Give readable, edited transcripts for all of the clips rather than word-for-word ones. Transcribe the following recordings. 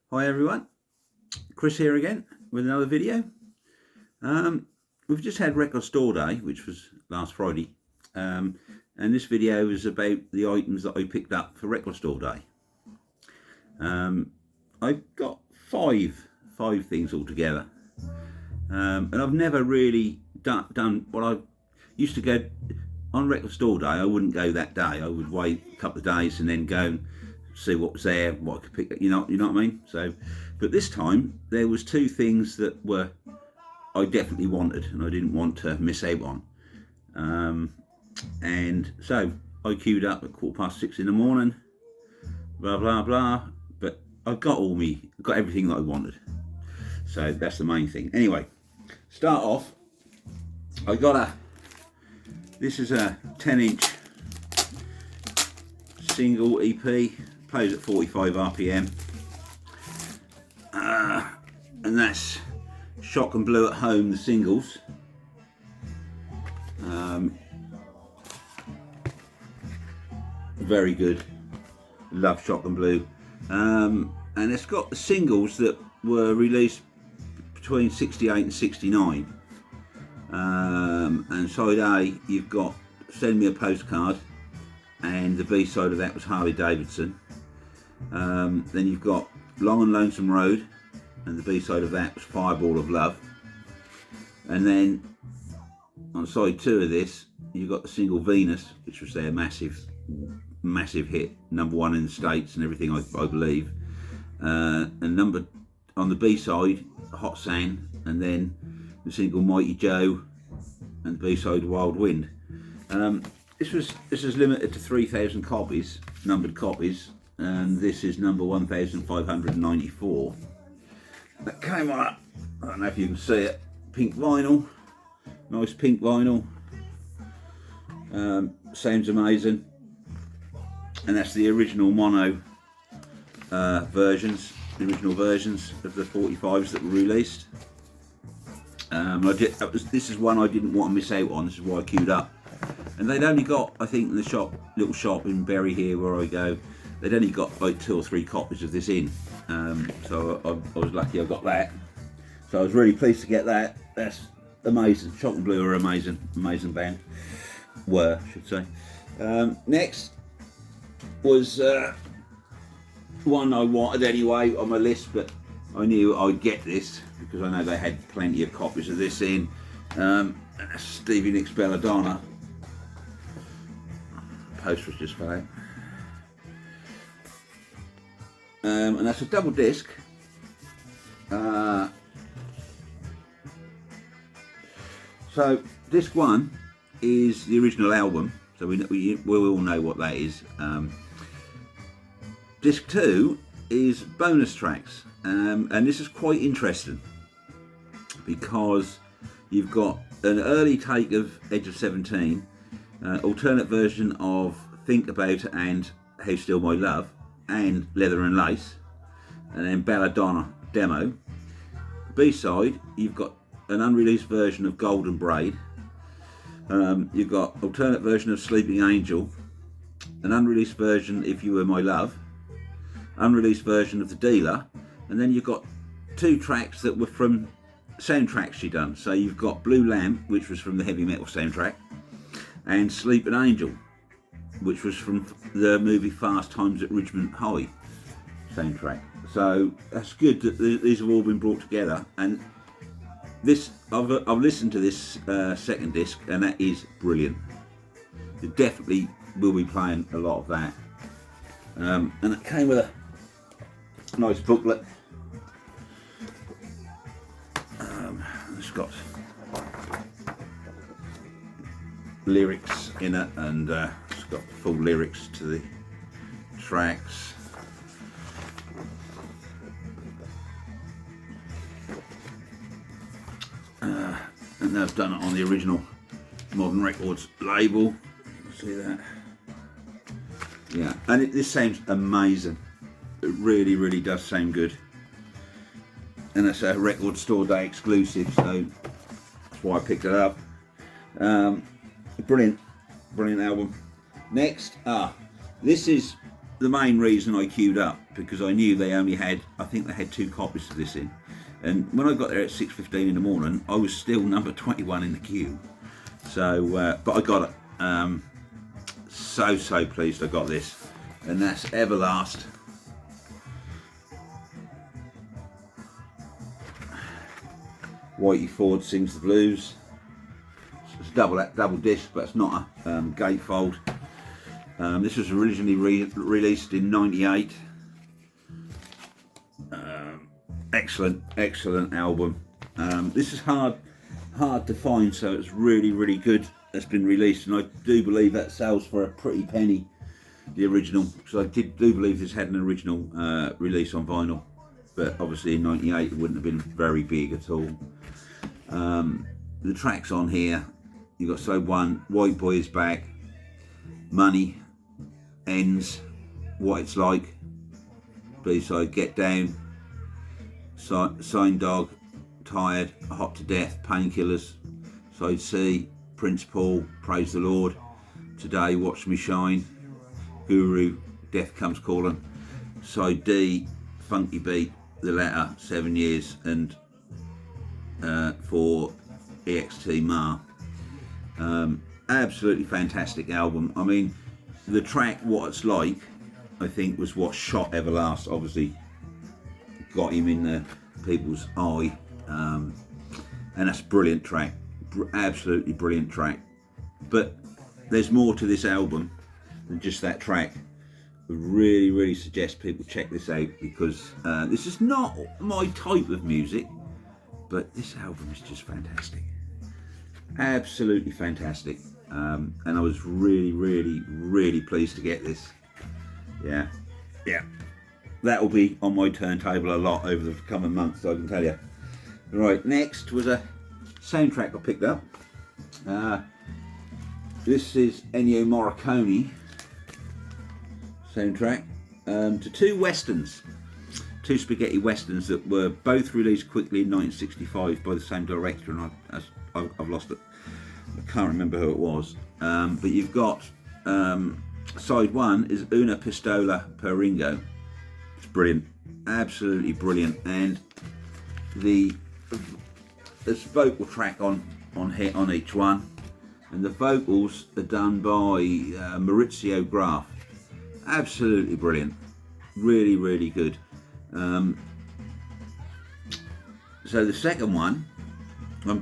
Hi everyone, Chris here again with another video. We've just had Record Store Day, which was last Friday, and this video is about the items that I picked up for Record Store Day. I've got five things altogether, and I've never really done what I used to go on Record Store Day. I wouldn't go that day. I would wait a couple of days and then go and see what was there, what I could pick. You know what I mean. So, but this time there was two things that I definitely wanted, and I didn't want to miss out on. And so I queued up at 6:15 in the morning. Blah blah blah. But I got everything that I wanted. So that's the main thing. Anyway, start off. This is a 10-inch single EP. Plays at 45 RPM, and that's Shock and Blue at Home, the singles. Very good. Love Shock and Blue, and it's got the singles that were released between 68 and 69. And side A, you've got Send Me a Postcard, and the B side of that was Harley Davidson. Then you've got Long and Lonesome Road, and the B side of that was Fireball of Love. And then on side 2 of this, you've got the single Venus, which was their massive hit, #1 in the States and everything, I believe. And on the B side, Hot Sand, and then the single Mighty Joe, and the B side Wild Wind. This is limited to 3,000 copies, numbered copies, and this is number 1594. That came on, I don't know if you can see it, pink vinyl, nice pink vinyl. Sounds amazing, and that's the original mono versions, the original versions of the 45s that were released. This is one I didn't want to miss out on. This is why I queued up. And they'd only got, I think, in the little shop in Bury here where I go, they'd only got like 2 or 3 copies of this in. So I was lucky I got that. So I was really pleased to get that. That's amazing. Shock and Blue are amazing band. I should say. Next was one I wanted anyway on my list, but I knew I'd get this because I know they had plenty of copies of this in. Stevie Nicks' Belladonna. Poster just fell out. And that's a double disc. So disc 1 is the original album, so we all know what that is. Disc 2 is bonus tracks, and this is quite interesting because you've got an early take of Edge of 17, alternate version of Think About It and How Still My Love, and Leather and Lace, and then Belladonna demo. B-side, you've got an unreleased version of Golden Braid, you've got alternate version of Sleeping Angel, an unreleased version If You Were My Love, unreleased version of The Dealer, and then you've got 2 tracks that were from soundtracks she done. So you've got Blue Lamp, which was from the heavy metal soundtrack, and Sleeping Angel, which was from the movie Fast Times at Ridgemont High soundtrack. So that's good that these have all been brought together. And this, I've listened to this second disc, and that is brilliant. You definitely will be playing a lot of that. And it came with a nice booklet. It's got lyrics in it, and it's got full lyrics to the tracks. And they've done it on the original Modern Records label. See that? Yeah, and this sounds amazing. It really does sound good. And it's a Record Store Day exclusive, so that's why I picked it up. Brilliant album. Next, this is the main reason I queued up, because I knew they only had, I think they had 2 copies of this in. And when I got there at 6:15 in the morning, I was still number 21 in the queue. So, but I got it. So pleased I got this. And that's Everlast. Whitey Ford Sings the Blues. It's a double disc, but it's not a gatefold. This was originally released in '98. Excellent album. This is hard to find, so it's really good. That's been released, and I do believe that sells for a pretty penny. The original, because I do believe this had an original release on vinyl, but obviously in '98 it wouldn't have been very big at all. The tracks on here, you got Side 1, White Boy Is Back, Money, Ends, What It's Like, B-side Get Down, Sign Dog, Tired, Hot to Death, Painkillers, Side C, Prince Paul, Praise the Lord, Today, Watch Me Shine, Guru, Death Comes Calling, Side D, Funky Beat, The Letter, 7 Years, and for EXT Ma. Absolutely fantastic album. I mean, the track What It's Like, I think, was what shot Everlast, obviously got him in the people's eye, and that's a brilliant track, absolutely brilliant track. But there's more to this album than just that track. I really suggest people check this out, because this is not my type of music, but this album is just fantastic, absolutely fantastic. And I was really pleased to get this. Yeah, that will be on my turntable a lot over the coming months, I can tell you. Right, next was a soundtrack I picked up. This is Ennio Morricone soundtrack to 2 westerns, 2 spaghetti westerns that were both released quickly in 1965 by the same director, and I've lost it. I can't remember who it was. But you've got side 1 is Una Pistola per Ringo. It's brilliant, absolutely brilliant, and there's vocal track on each one, and the vocals are done by Maurizio Graf. Absolutely brilliant, really good. So the second one on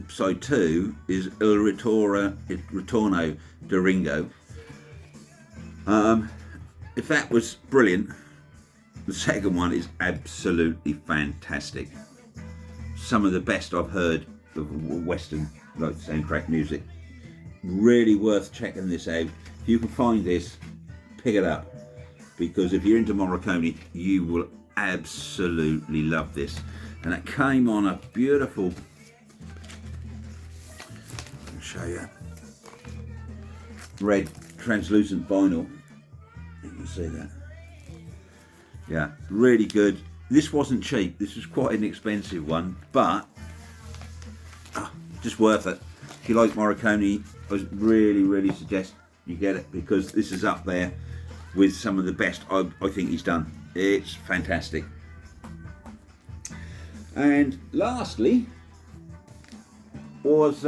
side 2 is Il Ritorno di Ringo. If that was brilliant, the second one is absolutely fantastic. Some of the best I've heard of Western soundtrack music. Really worth checking this out. If you can find this, pick it up, because if you're into Morricone, you will absolutely love this. And it came on a beautiful, I'll show you, red translucent vinyl. You can see that. Yeah, really good. This wasn't cheap. This was quite an expensive one, but just worth it. If you like Morricone, I really suggest you get it, because this is up there with some of the best I think he's done. It's fantastic. And lastly was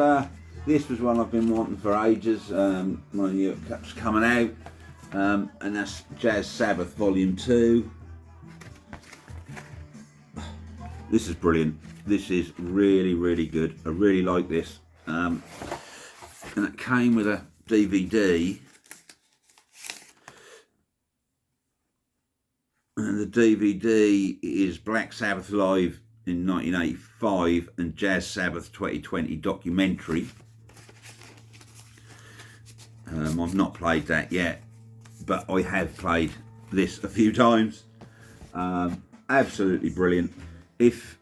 this was one I've been wanting for ages. My new cup's coming out, and that's Jazz Sabbath Volume 2. This is brilliant. This is really good. I really like this. And it came with a DVD. And the DVD is Black Sabbath Live in 1985 and Jazz Sabbath 2020 documentary. I've not played that yet, but I have played this a few times. Absolutely brilliant. If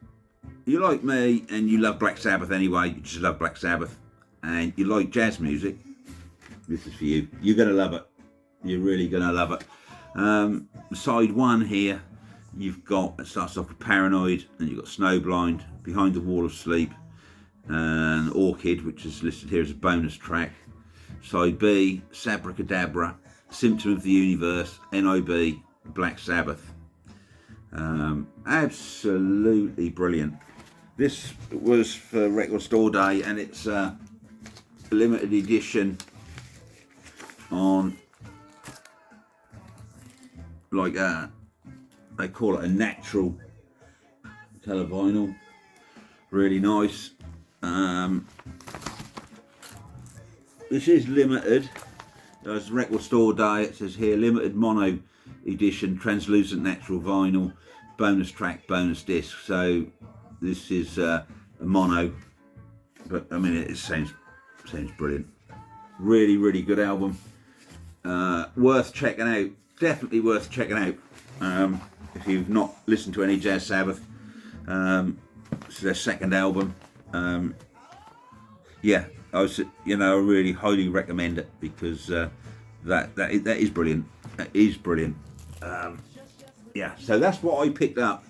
you like me and you love Black Sabbath anyway, you just love Black Sabbath, and you like jazz music, this is for you. You're going to love it. You're really going to love it. Side 1 here, you've got, it starts off with Paranoid, and you've got Snowblind, Behind the Wall of Sleep, and Orchid, which is listed here as a bonus track. Side B, Sabracadabra, Symptom of the Universe, NIB, Black Sabbath. Absolutely brilliant. This was for Record Store Day, and it's a limited edition on, like, they call it a natural colour vinyl. Really nice. This is limited. There's Record Store Day. It says here limited mono edition, translucent natural vinyl, bonus track, bonus disc. So this is a mono, but I mean it sounds brilliant. Really, really good album. Worth checking out. Definitely worth checking out. If you've not listened to any Jazz Sabbath, it's their second album. Yeah, I really highly recommend it, because that is brilliant. That is brilliant. Yeah, so that's what I picked up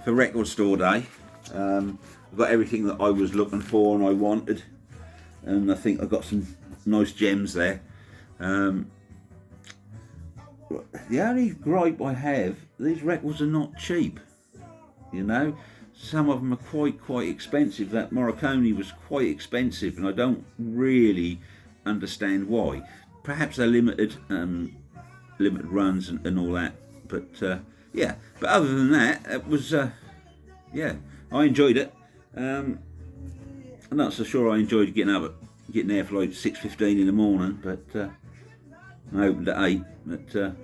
for Record Store Day. I've got everything that I was looking for and I wanted, and I think I've got some nice gems there. The only gripe I have, these records are not cheap. Some of them are quite expensive. That Morricone was quite expensive, and I don't really understand why. Perhaps they're limited runs and all that, but yeah. But other than that, it was yeah, I enjoyed it. I'm not so sure I enjoyed getting there for like 6:15 in the morning, but I opened at 8. But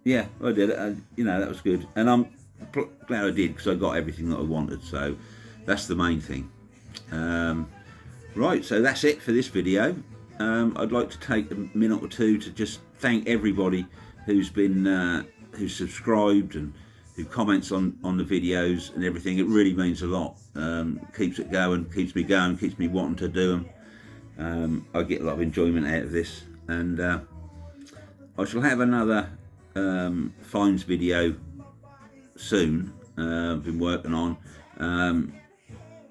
yeah, I did it. That was good, and I'm glad I did, because I got everything that I wanted. So that's the main thing. Right, so that's it for this video. I'd like to take a minute or two to just thank everybody who's subscribed and who comments on the videos and everything. It really means a lot. Keeps it going, keeps me going, keeps me wanting to do them. I get a lot of enjoyment out of this, and I shall have another finds video soon. I've been working on, and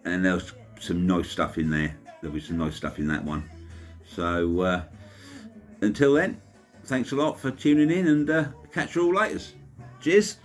there's some nice stuff in there. There'll be some nice stuff in that one. So until then, thanks a lot for tuning in, and catch you all later. Cheers.